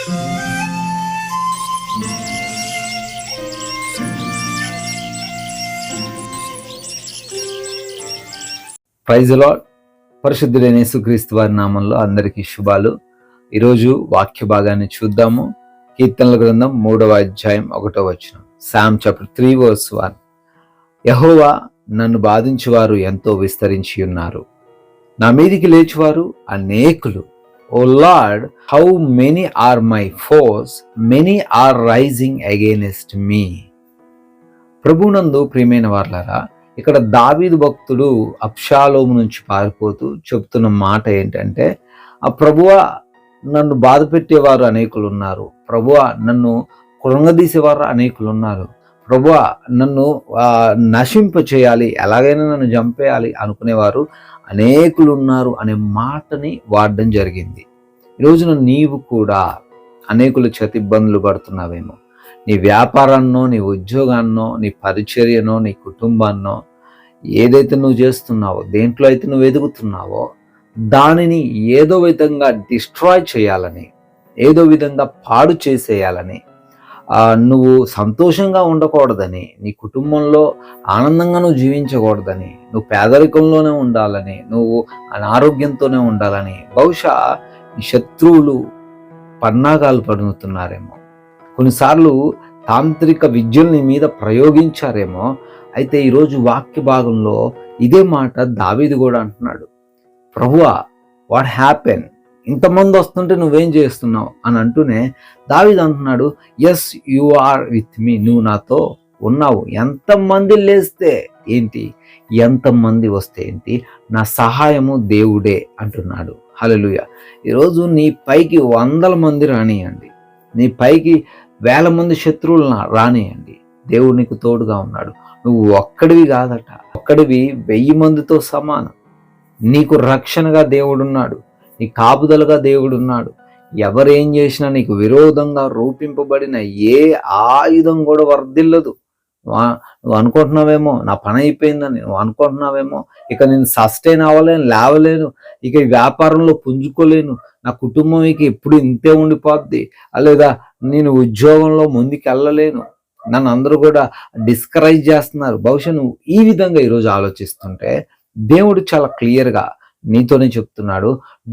Praise the lord. పరిశుద్ధుడైన యేసుక్రీస్తు వారి నామంలో అందరికీ శుభాలు. ఈరోజు వాక్య భాగాన్ని చూద్దాము. కీర్తనల గ్రంథం 3వ అధ్యాయం 1వ వచనం. Sam chapter 3 verse 1. యెహోవా, నన్ను బాధించువారు ఎంతో విస్తరించి ఉన్నారు, నా మీదికి లేచువారు అనేకులు. O lord, how many are my foes, many are rising against me. ప్రభునందు ప్రియమైన వారలారా, ఇక్కడ దావీదు భక్తుడు అబ్షాలోము నుంచి పారిపోతూ చెప్తున్న మాట ఏంటంటే, ఆ ప్రభువా, నన్ను బాధ పెట్టేవారు అనేకులు ఉన్నారు, ప్రభువా నన్ను కృంగదీసేవారు అనేకులు ఉన్నారు, ప్రభువా నన్ను నశింప చేయాలి, ఎలాగైనా నన్ను చంపేయాలి అనుకునేవారు అనేకులు ఉన్నారు అనే మాటని వాడడం జరిగింది. ఈరోజున నీవు కూడా అనేకుల చేత ఇబ్బందులు పడుతున్నావేమో. నీ వ్యాపారాన్నో, నీ ఉద్యోగాన్నో, నీ పరిచర్యనో, నీ కుటుంబాన్నో, ఏదైతే నువ్వు చేస్తున్నావో, దేంట్లో అయితే నువ్వు ఎదుగుతున్నావో దానిని ఏదో విధంగా డిస్ట్రాయ్ చేయాలని, ఏదో విధంగా పాడు చేసేయాలని, నువ్వు సంతోషంగా ఉండకూడదని, నీ కుటుంబంలో ఆనందంగా నువ్వు జీవించకూడదని, నువ్వు పేదరికంలోనే ఉండాలని, నువ్వు అనారోగ్యంతోనే ఉండాలని బహుశా ఈ శత్రువులు పన్నాగాలు పడుతున్నారేమో. కొన్నిసార్లు తాంత్రిక విద్యలు నీ మీద ప్రయోగించారేమో. అయితే ఈరోజు వాక్య భాగంలో ఇదే మాట దావీదు కూడా అంటున్నాడు. ప్రభువా, వాట్ హ్యాపెన్, ఇంతమంది వస్తుంటే నువ్వేం చేస్తున్నావు అని అంటూనే దావీదు అంటున్నాడు, yes you are with me, నువ్వు నాతో ఉన్నావు. ఎంతమంది లేస్తే ఏంటి, ఎంతమంది వస్తే ఏంటి, నా సహాయము దేవుడే అంటున్నాడు. హల్లెలూయా. ఈరోజు నీ పైకి 100 మంది రానియండి, నీ పైకి 1000 మంది శత్రువులు రానియండి, దేవుడు నీకు తోడుగా ఉన్నాడు. నువ్వు ఒక్కడివి కాదట, ఒక్కడివి 1000 మందితో సమానం. నీకు రక్షణగా దేవుడున్నాడు, నీ కాపుదలుగా దేవుడున్నాడు. ఎవరేం చేసినా నీకు విరోధంగా రూపింపబడిన ఏ ఆయుధం కూడా వర్ధిల్లదు. నువ్వు అనుకుంటున్నావేమో నా పని అయిపోయిందని, నువ్వు అనుకుంటున్నావేమో ఇక నేను సస్టైన్ అవ్వలేను, లేవలేను, ఇక ఈ వ్యాపారంలో పుంజుకోలేను, నా కుటుంబం ఇక ఎప్పుడు ఇంతే ఉండిపోద్ది, లేదా నేను ఉద్యోగంలో ముందుకు వెళ్ళలేను, నన్ను అందరూ కూడా డిస్కరేజ్ చేస్తున్నారు. బహుశా నువ్వు ఈ విధంగా ఈరోజు ఆలోచిస్తుంటే దేవుడు చాలా క్లియర్గా నీతోనే చెప్తున్నాడు,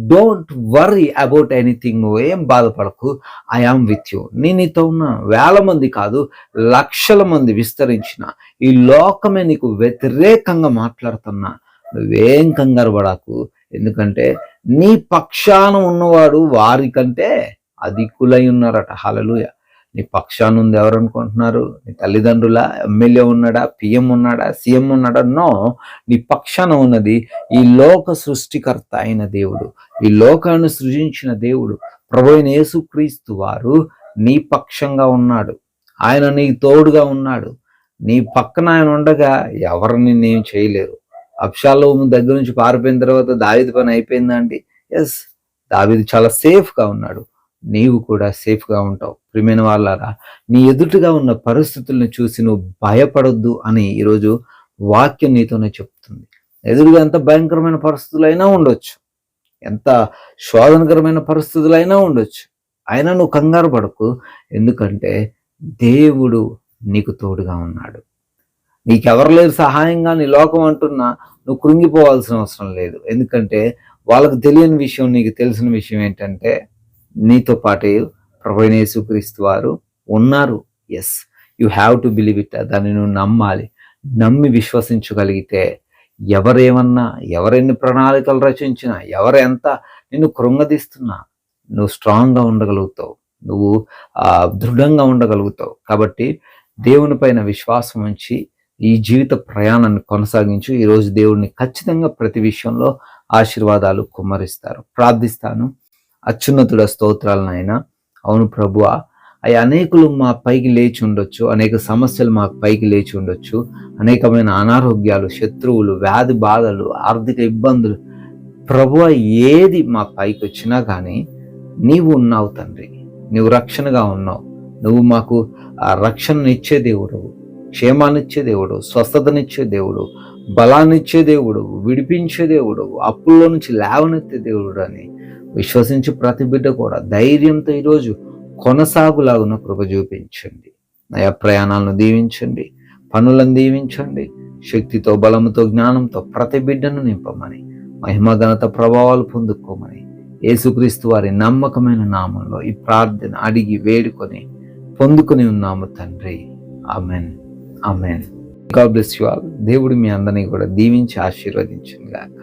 డోంట్ వర్రీ అబౌట్ ఎనీథింగ్, నువ్వేం బాధపడకు, ఐ ఆమ్ విత్ యూ. నేను నీతో ఉన్నా. 1000 మంది కాదు, 1,00,000 మంది విస్తరించిన ఈ లోకమే నీకు వ్యతిరేకంగా మాట్లాడుతున్నా, నువ్వేం కంగారు పడకు. ఎందుకంటే నీ పక్షాన ఉన్నవాడు వారికంటే అధికులై ఉన్నారట. హల్లెలూయా. నీ పక్షాన ఉంది ఎవరు అనుకుంటున్నారు? నీ తల్లిదండ్రుల, ఎమ్మెల్యే ఉన్నాడా, పిఎం ఉన్నాడా, సీఎం ఉన్నాడా? నో, నీ పక్షాన ఉన్నది ఈ లోక సృష్టికర్త అయిన దేవుడు, ఈ లోకాన్ని సృజించిన దేవుడు, ప్రభువైన యేసుక్రీస్తు వారు నీ పక్షంగా ఉన్నాడు. ఆయన నీకు తోడుగా ఉన్నాడు. నీ పక్కన ఆయన ఉండగా ఎవరు నిన్నేం చేయలేరు. అబ్షాలోము దగ్గర నుంచి పారిపోయిన తర్వాత దావీదు పని అయిపోయిందా అండి? ఎస్, దావీదు చాలా సేఫ్గా ఉన్నాడు. నీవు కూడా సేఫ్గా ఉంటావు. ప్రియమైన వాళ్ళారా, నీ ఎదుటిగా ఉన్న పరిస్థితులను చూసి నువ్వు భయపడొద్దు అని ఈరోజు వాక్యం నీతోనే చెప్తుంది. ఎదురుగా ఎంత భయంకరమైన పరిస్థితులైనా ఉండొచ్చు, ఎంత శోధనకరమైన పరిస్థితులైనా ఉండొచ్చు, అయినా నువ్వు కంగారు పడకు. ఎందుకంటే దేవుడు నీకు తోడుగా ఉన్నాడు. నీకెవరు లేరు సహాయంగా నీ లోకం అంటున్నా నువ్వు కృంగిపోవాల్సిన అవసరం లేదు. ఎందుకంటే వాళ్ళకు తెలియని విషయం నీకు తెలిసిన విషయం ఏంటంటే, నీతో పాటు ప్రభువైన యేసుక్రీస్తు వారు ఉన్నారు. Yes, you have to believe it. దాన్ని నువ్వు నమ్మాలి. నమ్మి విశ్వసించగలిగితే ఎవరేమన్నా, ఎవరెన్ని ప్రణాళికలు రచించినా, ఎవరెంత నిన్ను కృంగదీస్తున్నా నువ్వు స్ట్రాంగ్గా ఉండగలుగుతావు, నువ్వు దృఢంగా ఉండగలుగుతావు. కాబట్టి దేవుని పైన విశ్వాసం ఉంచి ఈ జీవిత ప్రయాణాన్ని కొనసాగించు. ఈరోజు దేవుడిని ఖచ్చితంగా ప్రతి విషయంలో ఆశీర్వాదాలు కుమ్మరిస్తారు. ప్రార్థిస్తాను. అత్యున్నతుడ, స్తోత్రాలు నాయనా. అవును ప్రభువా, అవి అనేకులు మా పైకి లేచి ఉండొచ్చు, అనేక సమస్యలు మాకు పైకి లేచి ఉండొచ్చు, అనేకమైన అనారోగ్యాలు, శత్రువులు, వ్యాధి బాధలు, ఆర్థిక ఇబ్బందులు, ప్రభువా ఏది మా పైకి వచ్చినా కానీ నీవు ఉన్నావు తండ్రి. నువ్వు రక్షణగా ఉన్నావు. నువ్వు మాకు ఆ రక్షణనిచ్చే దేవుడు, క్షేమాన్నిచ్చే దేవుడు, స్వస్థతనిచ్చే దేవుడు, బలాన్నిచ్చే దేవుడు, విడిపించే దేవుడు, అప్పుల్లో నుంచి లేవనెత్తే దేవుడు అని విశ్వసించి ప్రతి బిడ్డ కూడా ధైర్యంతో ఈరోజు కొనసాగులాగున కృప చూపించండి. అయా ప్రయాణాలను దీవించండి, పనులను దీవించండి. శక్తితో, బలముతో, జ్ఞానంతో ప్రతి బిడ్డను నింపమని, మహిమ ఘనత ప్రభావాలు పొందుకోమని యేసుక్రీస్తు వారి నమ్మకమైన నామంలో ఈ ప్రార్థన అడిగి వేడుకొని పొందుకొని ఉన్నాము తండ్రి. Amen, amen. God bless you all. దేవుడు మీ అందరినీ కూడా దీవించి ఆశీర్వదించును గాక.